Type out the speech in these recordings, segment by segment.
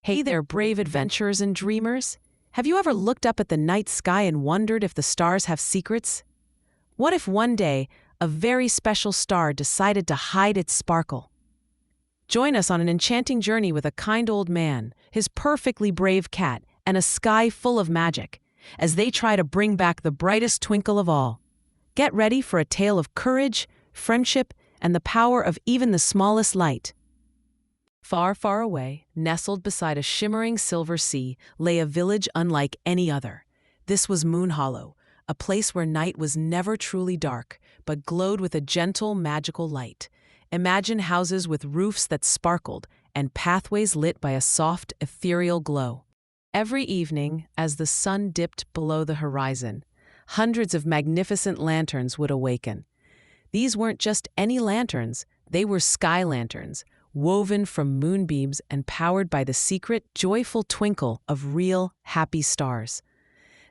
Hey there, brave adventurers and dreamers. Have you ever looked up at the night sky and wondered if the stars have secrets? What if one day, a very special star decided to hide its sparkle? Join us on an enchanting journey with a kind old man, his perfectly brave cat, and a sky full of magic, as they try to bring back the brightest twinkle of all. Get ready for a tale of courage, friendship, and the power of even the smallest light. Far, far away, nestled beside a shimmering silver sea, lay a village unlike any other. This was Moon Hollow, a place where night was never truly dark, but glowed with a gentle, magical light. Imagine houses with roofs that sparkled and pathways lit by a soft, ethereal glow. Every evening, as the sun dipped below the horizon, hundreds of magnificent lanterns would awaken. These weren't just any lanterns, they were sky lanterns, woven from moonbeams and powered by the secret, joyful twinkle of real, happy stars.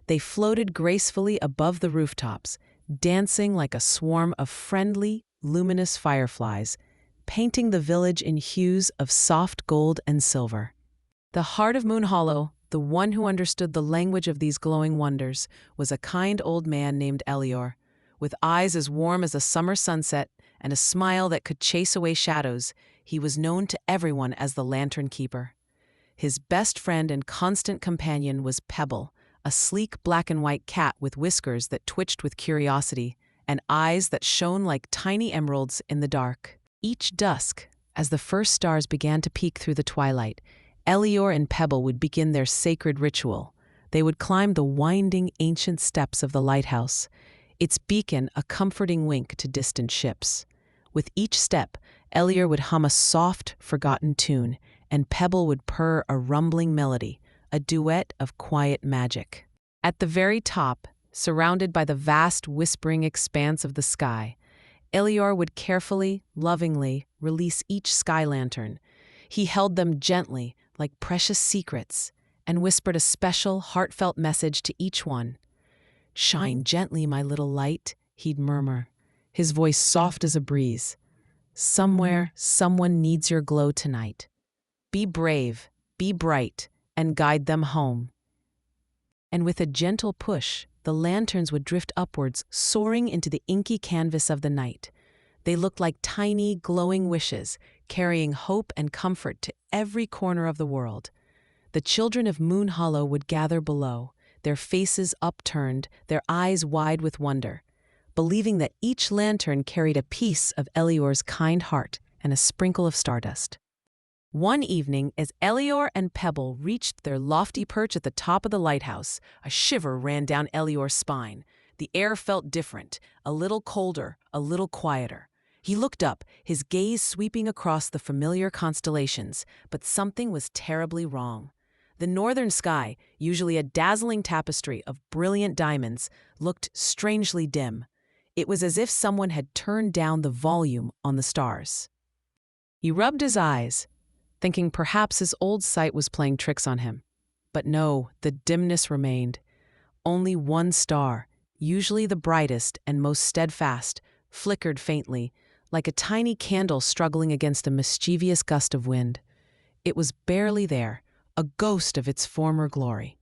They floated gracefully above the rooftops, dancing like a swarm of friendly, luminous fireflies, painting the village in hues of soft gold and silver. The heart of Moon Hollow, the one who understood the language of these glowing wonders, was a kind old man named Elior. With eyes as warm as a summer sunset and a smile that could chase away shadows, he was known to everyone as the Lantern Keeper. His best friend and constant companion was Pebble, a sleek black and white cat with whiskers that twitched with curiosity and eyes that shone like tiny emeralds in the dark. Each dusk, as the first stars began to peek through the twilight, Elior and Pebble would begin their sacred ritual. They would climb the winding, ancient steps of the lighthouse, its beacon a comforting wink to distant ships. With each step, Elior would hum a soft, forgotten tune, and Pebble would purr a rumbling melody, a duet of quiet magic. At the very top, surrounded by the vast, whispering expanse of the sky, Elior would carefully, lovingly release each sky lantern. He held them gently, like precious secrets, and whispered a special, heartfelt message to each one. "Shine gently, my little light," he'd murmur, his voice soft as a breeze. "Somewhere, someone needs your glow tonight. Be brave, be bright, and guide them home." And with a gentle push, the lanterns would drift upwards, soaring into the inky canvas of the night. They looked like tiny, glowing wishes, carrying hope and comfort to every corner of the world. The children of Moon Hollow would gather below, their faces upturned, their eyes wide with wonder, believing that each lantern carried a piece of Elior's kind heart and a sprinkle of stardust. One evening, as Elior and Pebble reached their lofty perch at the top of the lighthouse, a shiver ran down Elior's spine. The air felt different, a little colder, a little quieter. He looked up, his gaze sweeping across the familiar constellations, but something was terribly wrong. The northern sky, usually a dazzling tapestry of brilliant diamonds, looked strangely dim. It was as if someone had turned down the volume on the stars. He rubbed his eyes, thinking perhaps his old sight was playing tricks on him. But no, the dimness remained. Only one star, usually the brightest and most steadfast, flickered faintly, like a tiny candle struggling against a mischievous gust of wind. It was barely there, a ghost of its former glory.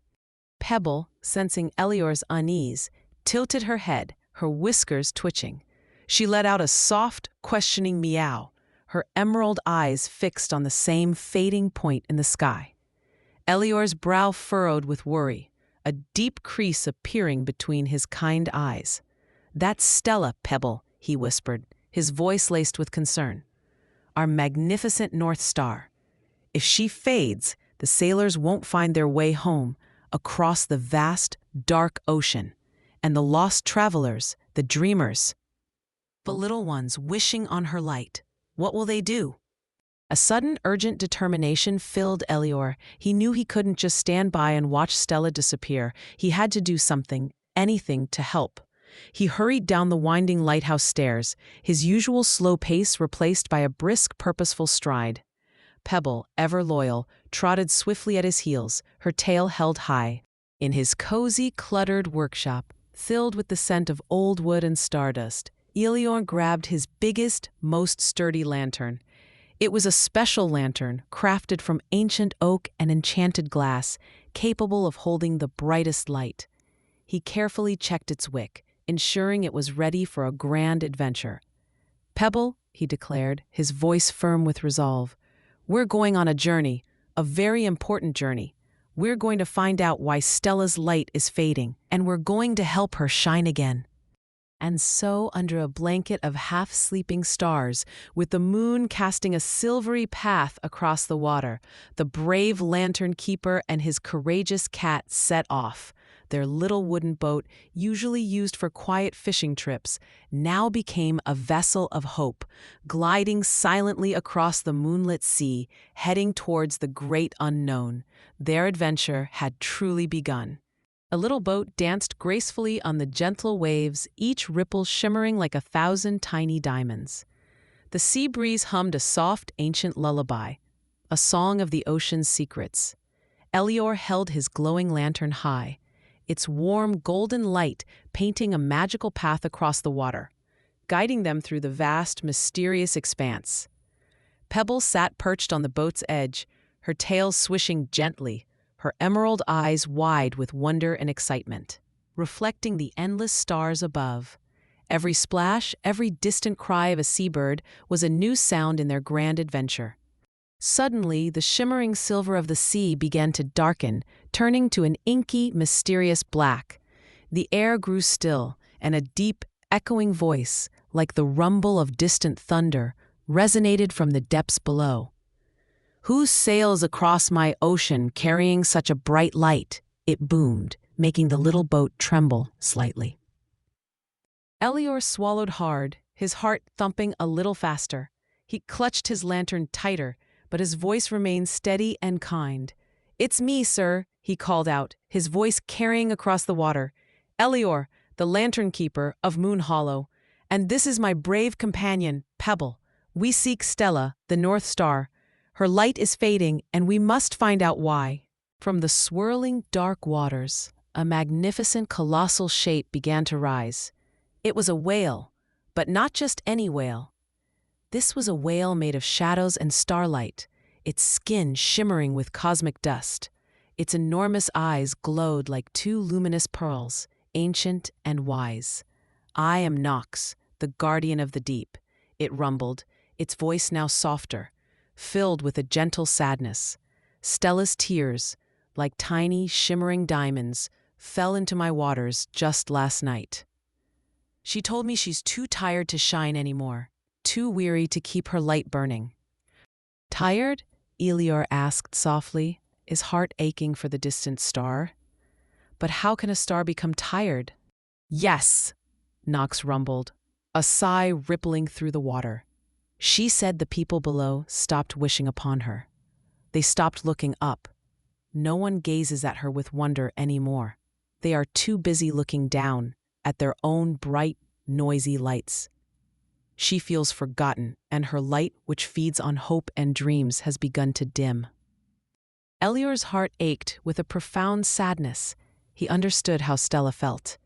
Pebble, sensing Elior's unease, tilted her head, her whiskers twitching. She let out a soft, questioning meow, her emerald eyes fixed on the same fading point in the sky. Elior's brow furrowed with worry, a deep crease appearing between his kind eyes. "That's Stella, Pebble," he whispered, his voice laced with concern. "Our magnificent North Star. If she fades, the sailors won't find their way home across the vast, dark ocean, and the lost travelers, the dreamers, the little ones wishing on her light, what will they do?" A sudden, urgent determination filled Elior. He knew he couldn't just stand by and watch Stella disappear. He had to do something, anything, to help. He hurried down the winding lighthouse stairs, his usual slow pace replaced by a brisk, purposeful stride. Pebble, ever loyal, trotted swiftly at his heels, her tail held high. In his cozy, cluttered workshop, filled with the scent of old wood and stardust, Elior grabbed his biggest, most sturdy lantern. It was a special lantern crafted from ancient oak and enchanted glass, capable of holding the brightest light. He carefully checked its wick, ensuring it was ready for a grand adventure. "Pebble," he declared, his voice firm with resolve, "we're going on a journey, a very important journey. We're going to find out why Stella's light is fading, and we're going to help her shine again." And so, under a blanket of half-sleeping stars, with the moon casting a silvery path across the water, the brave lantern keeper and his courageous cat set off. Their little wooden boat, usually used for quiet fishing trips, now became a vessel of hope, gliding silently across the moonlit sea, heading towards the great unknown. Their adventure had truly begun. A little boat danced gracefully on the gentle waves, each ripple shimmering like 1,000 tiny diamonds. The sea breeze hummed a soft, ancient lullaby, a song of the ocean's secrets. Elior held his glowing lantern high, its warm golden light painting a magical path across the water, guiding them through the vast, mysterious expanse. Pebble sat perched on the boat's edge, her tail swishing gently, her emerald eyes wide with wonder and excitement, reflecting the endless stars above. Every splash, every distant cry of a seabird was a new sound in their grand adventure. Suddenly, the shimmering silver of the sea began to darken, turning to an inky, mysterious black. The air grew still, and a deep, echoing voice, like the rumble of distant thunder, resonated from the depths below. "Who sails across my ocean carrying such a bright light?" it boomed, making the little boat tremble slightly. Elior swallowed hard, his heart thumping a little faster. He clutched his lantern tighter, but his voice remained steady and kind. "It's me, sir," he called out, his voice carrying across the water. "Elior, the lantern keeper of Moon Hollow, and this is my brave companion, Pebble. We seek Stella, the North Star. Her light is fading, and we must find out why." From the swirling, dark waters, a magnificent, colossal shape began to rise. It was a whale, but not just any whale. This was a whale made of shadows and starlight, its skin shimmering with cosmic dust. Its enormous eyes glowed like two luminous pearls, ancient and wise. "I am Nox, the guardian of the deep," it rumbled, its voice now softer, filled with a gentle sadness. "Stella's tears, like tiny, shimmering diamonds, fell into my waters just last night. She told me she's too tired to shine anymore, too weary to keep her light burning." "Tired?" Elior asked softly, his heart aching for the distant star. "But how can a star become tired?" "Yes," Nox rumbled, a sigh rippling through the water. "She said the people below stopped wishing upon her. They stopped looking up. No one gazes at her with wonder anymore. They are too busy looking down at their own bright, noisy lights. She feels forgotten, and her light, which feeds on hope and dreams, has begun to dim." Elior's heart ached with a profound sadness. He understood how Stella felt.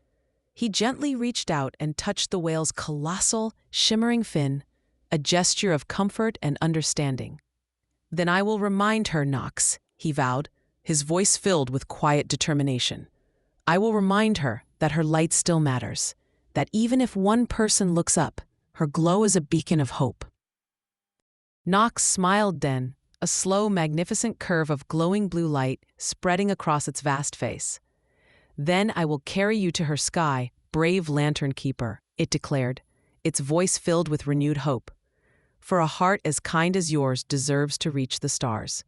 He gently reached out and touched the whale's colossal, shimmering fin, a gesture of comfort and understanding. "Then I will remind her, Nox," he vowed, his voice filled with quiet determination. "I will remind her that her light still matters, that even if one person looks up, her glow is a beacon of hope." Nox smiled then, a slow, magnificent curve of glowing blue light spreading across its vast face. "Then I will carry you to her sky, brave lantern keeper," it declared, its voice filled with renewed hope. "For a heart as kind as yours deserves to reach the stars."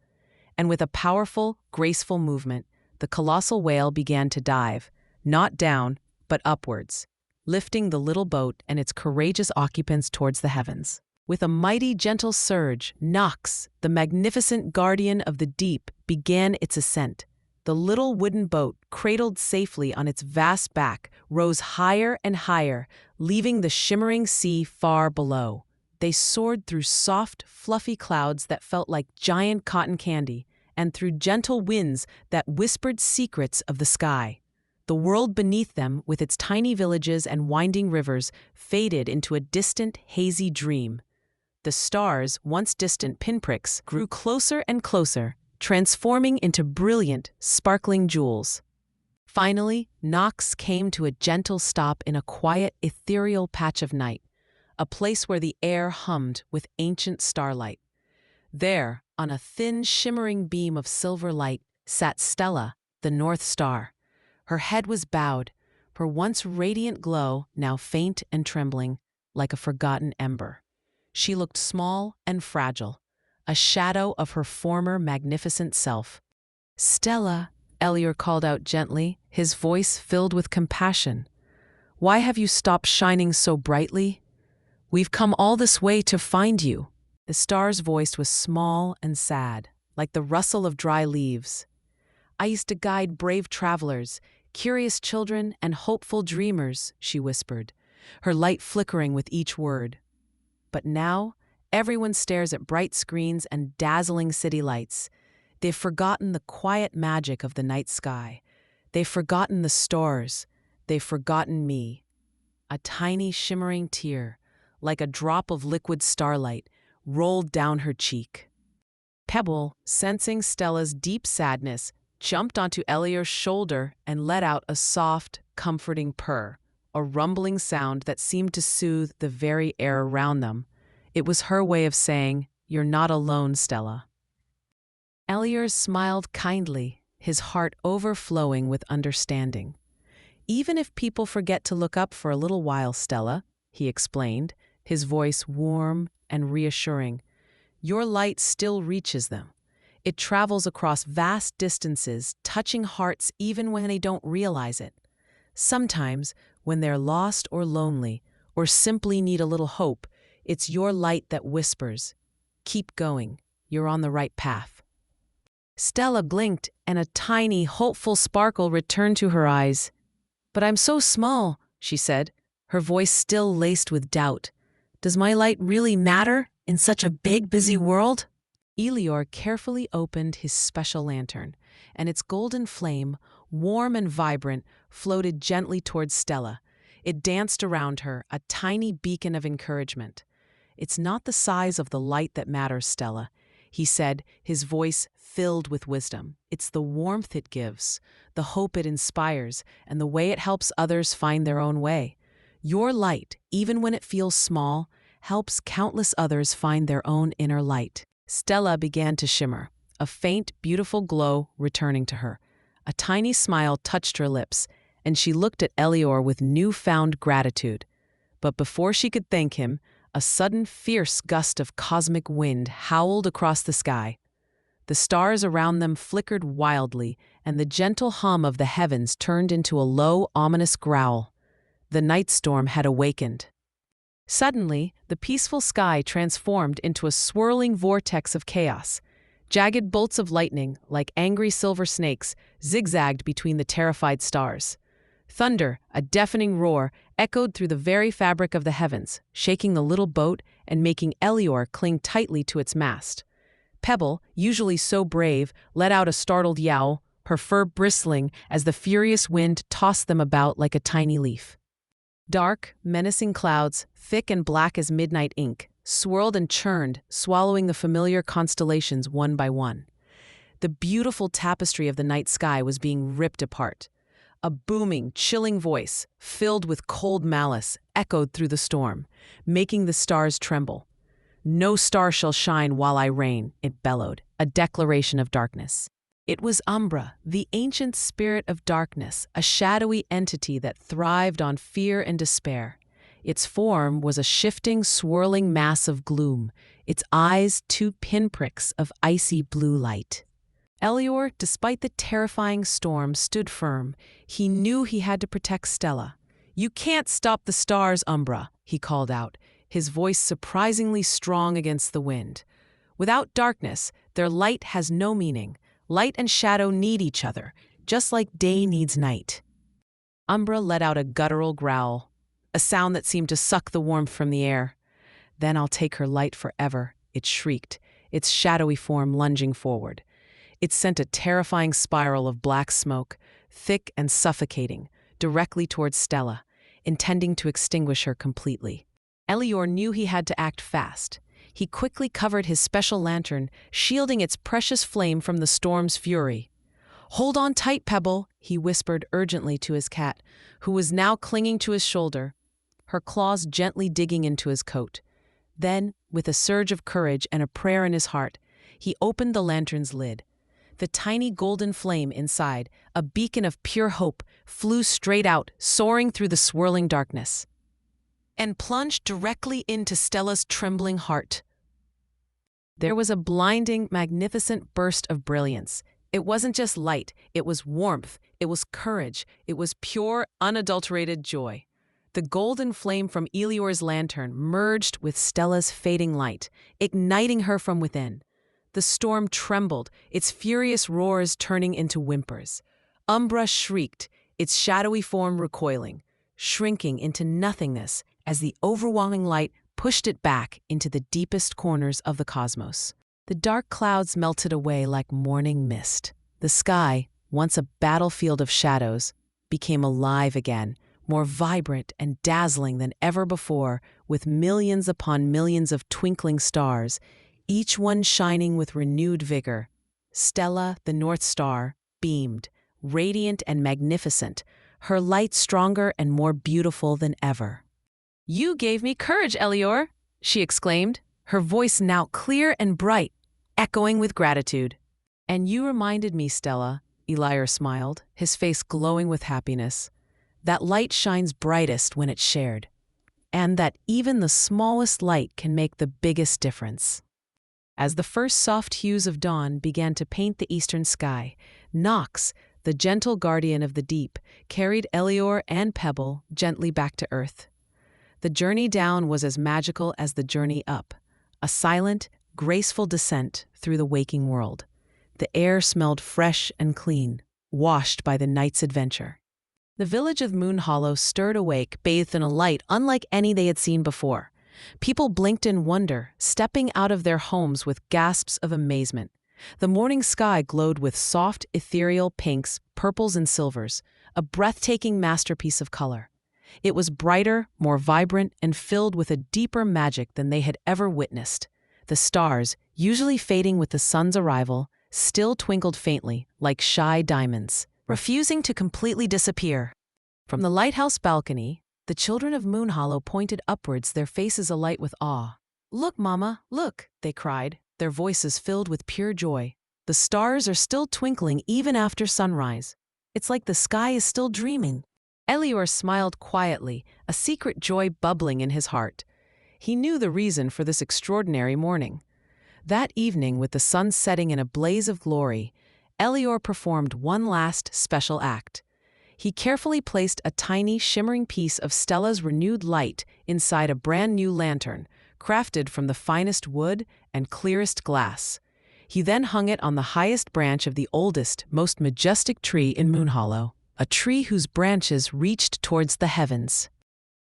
And with a powerful, graceful movement, the colossal whale began to dive, not down, but upwards, lifting the little boat and its courageous occupants towards the heavens. With a mighty, gentle surge, Nox, the magnificent guardian of the deep, began its ascent. The little wooden boat, cradled safely on its vast back, rose higher and higher, leaving the shimmering sea far below. They soared through soft, fluffy clouds that felt like giant cotton candy, and through gentle winds that whispered secrets of the sky. The world beneath them, with its tiny villages and winding rivers, faded into a distant, hazy dream. The stars, once distant pinpricks, grew closer and closer, transforming into brilliant, sparkling jewels. Finally, Nox came to a gentle stop in a quiet, ethereal patch of night, a place where the air hummed with ancient starlight. There, on a thin, shimmering beam of silver light, sat Stella, the North Star. Her head was bowed, her once radiant glow now faint and trembling, like a forgotten ember. She looked small and fragile, a shadow of her former magnificent self. "Stella," Elior called out gently, his voice filled with compassion. "Why have you stopped shining so brightly? We've come all this way to find you." The star's voice was small and sad, like the rustle of dry leaves. "I used to guide brave travelers, curious children, and hopeful dreamers," she whispered, her light flickering with each word. "But now, everyone stares at bright screens and dazzling city lights. They've forgotten the quiet magic of the night sky. They've forgotten the stars. They've forgotten me." A tiny shimmering tear, like a drop of liquid starlight, rolled down her cheek. Pebble, sensing Stella's deep sadness, jumped onto Elior's shoulder and let out a soft, comforting purr, a rumbling sound that seemed to soothe the very air around them. It was her way of saying, "You're not alone, Stella." Elior smiled kindly, his heart overflowing with understanding. "Even if people forget to look up for a little while, Stella," he explained, his voice warm and reassuring, "your light still reaches them. It travels across vast distances, touching hearts even when they don't realize it. Sometimes, when they're lost or lonely, or simply need a little hope, it's your light that whispers, 'Keep going, you're on the right path.'" Stella blinked, and a tiny, hopeful sparkle returned to her eyes. "But I'm so small," she said, her voice still laced with doubt. "Does my light really matter in such a big, busy world?" Elior carefully opened his special lantern, and its golden flame, warm and vibrant, floated gently towards Stella. It danced around her, a tiny beacon of encouragement. "It's not the size of the light that matters, Stella," he said, his voice filled with wisdom. "It's the warmth it gives, the hope it inspires, and the way it helps others find their own way. Your light, even when it feels small, helps countless others find their own inner light." Stella began to shimmer, a faint, beautiful glow returning to her. A tiny smile touched her lips, and she looked at Elior with newfound gratitude. But before she could thank him, a sudden fierce gust of cosmic wind howled across the sky. The stars around them flickered wildly, and the gentle hum of the heavens turned into a low, ominous growl. The night storm had awakened. Suddenly, the peaceful sky transformed into a swirling vortex of chaos. Jagged bolts of lightning, like angry silver snakes, zigzagged between the terrified stars. Thunder, a deafening roar, echoed through the very fabric of the heavens, shaking the little boat and making Elior cling tightly to its mast. Pebble, usually so brave, let out a startled yowl, her fur bristling as the furious wind tossed them about like a tiny leaf. Dark, menacing clouds, thick and black as midnight ink, swirled and churned, swallowing the familiar constellations one by one. The beautiful tapestry of the night sky was being ripped apart. A booming, chilling voice, filled with cold malice, echoed through the storm, making the stars tremble. "No star shall shine while I reign," it bellowed, a declaration of darkness. It was Umbra, the ancient spirit of darkness, a shadowy entity that thrived on fear and despair. Its form was a shifting, swirling mass of gloom, its eyes two pinpricks of icy blue light. Elior, despite the terrifying storm, stood firm. He knew he had to protect Stella. "You can't stop the stars, Umbra," he called out, his voice surprisingly strong against the wind. "Without darkness, their light has no meaning. Light and shadow need each other, just like day needs night." Umbra let out a guttural growl, a sound that seemed to suck the warmth from the air. "Then I'll take her light forever," it shrieked, its shadowy form lunging forward. It sent a terrifying spiral of black smoke, thick and suffocating, directly towards Stella, intending to extinguish her completely. Elior knew he had to act fast. He quickly covered his special lantern, shielding its precious flame from the storm's fury. "Hold on tight, Pebble," he whispered urgently to his cat, who was now clinging to his shoulder, her claws gently digging into his coat. Then, with a surge of courage and a prayer in his heart, he opened the lantern's lid. The tiny golden flame inside, a beacon of pure hope, flew straight out, soaring through the swirling darkness, and plunged directly into Stella's trembling heart. There was a blinding, magnificent burst of brilliance. It wasn't just light, it was warmth, it was courage, it was pure, unadulterated joy. The golden flame from Elior's lantern merged with Stella's fading light, igniting her from within. The storm trembled, its furious roars turning into whimpers. Umbra shrieked, its shadowy form recoiling, shrinking into nothingness as the overwhelming light pushed it back into the deepest corners of the cosmos. The dark clouds melted away like morning mist. The sky, once a battlefield of shadows, became alive again, more vibrant and dazzling than ever before, with millions upon millions of twinkling stars, each one shining with renewed vigor. Stella, the North Star, beamed, radiant and magnificent, her light stronger and more beautiful than ever. "You gave me courage, Elior," she exclaimed, her voice now clear and bright, echoing with gratitude. "And you reminded me, Stella," Elior smiled, his face glowing with happiness, "that light shines brightest when it's shared, and that even the smallest light can make the biggest difference." As the first soft hues of dawn began to paint the eastern sky, Nox, the gentle guardian of the deep, carried Elior and Pebble gently back to Earth. The journey down was as magical as the journey up, a silent, graceful descent through the waking world. The air smelled fresh and clean, washed by the night's adventure. The village of Moon Hollow stirred awake, bathed in a light unlike any they had seen before. People blinked in wonder, stepping out of their homes with gasps of amazement. The morning sky glowed with soft, ethereal pinks, purples, and silvers, a breathtaking masterpiece of color. It was brighter, more vibrant, and filled with a deeper magic than they had ever witnessed. The stars, usually fading with the sun's arrival, still twinkled faintly, like shy diamonds, refusing to completely disappear. From the lighthouse balcony, the children of Moon Hollow pointed upwards, their faces alight with awe. "Look, Mama, look," they cried, their voices filled with pure joy. "The stars are still twinkling even after sunrise. It's like the sky is still dreaming." Elior smiled quietly, a secret joy bubbling in his heart. He knew the reason for this extraordinary morning. That evening, with the sun setting in a blaze of glory, Elior performed one last special act. He carefully placed a tiny, shimmering piece of Stella's renewed light inside a brand-new lantern, crafted from the finest wood and clearest glass. He then hung it on the highest branch of the oldest, most majestic tree in Moon Hollow, a tree whose branches reached towards the heavens.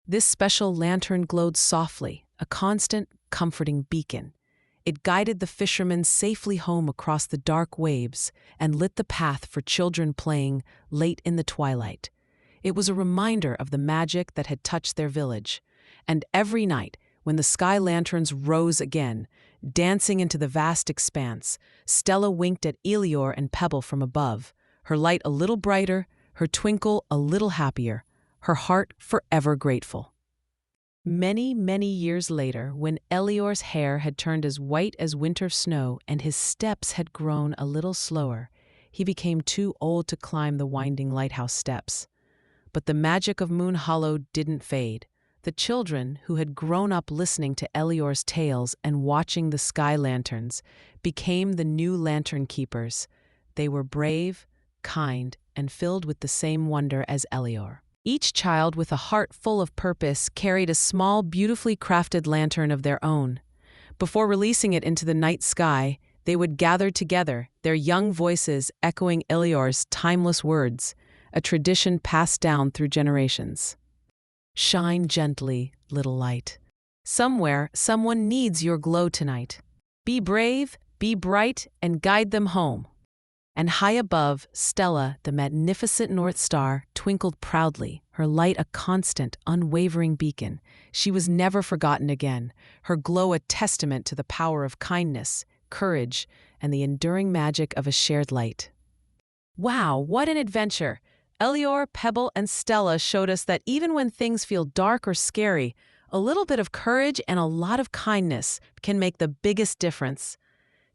This special lantern glowed softly, a constant, comforting beacon. It guided the fishermen safely home across the dark waves and lit the path for children playing late in the twilight. It was a reminder of the magic that had touched their village. And every night, when the sky lanterns rose again, dancing into the vast expanse, Stella winked at Elior and Pebble from above, her light a little brighter, her twinkle a little happier, her heart forever grateful. Many, many years later, when Elior's hair had turned as white as winter snow and his steps had grown a little slower, he became too old to climb the winding lighthouse steps. But the magic of Moon Hollow didn't fade. The children, who had grown up listening to Elior's tales and watching the sky lanterns, became the new lantern keepers. They were brave, kind, and filled with the same wonder as Elior. Each child with a heart full of purpose carried a small, beautifully crafted lantern of their own. Before releasing it into the night sky, they would gather together, their young voices echoing Elior's timeless words, a tradition passed down through generations. Shine gently, little light. Somewhere, someone needs your glow tonight. Be brave, be bright, and guide them home. And high above, Stella, the magnificent North Star, twinkled proudly, her light a constant, unwavering beacon. She was never forgotten again, her glow a testament to the power of kindness, courage, and the enduring magic of a shared light. Wow, what an adventure! Elior, Pebble, and Stella showed us that even when things feel dark or scary, a little bit of courage and a lot of kindness can make the biggest difference.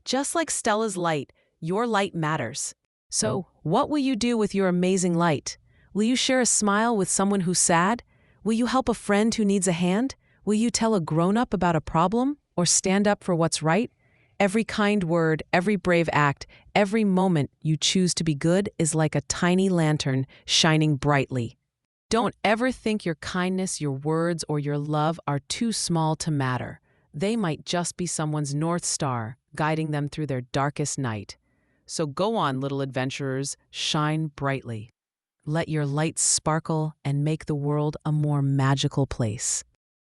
Just like Stella's light, your light matters. So, what will you do with your amazing light? Will you share a smile with someone who's sad? Will you help a friend who needs a hand? Will you tell a grown-up about a problem or stand up for what's right? Every kind word, every brave act, every moment you choose to be good is like a tiny lantern shining brightly. Don't ever think your kindness, your words, or your love are too small to matter. They might just be someone's North Star, guiding them through their darkest night. So go on, little adventurers, shine brightly. Let your light sparkle and make the world a more magical place.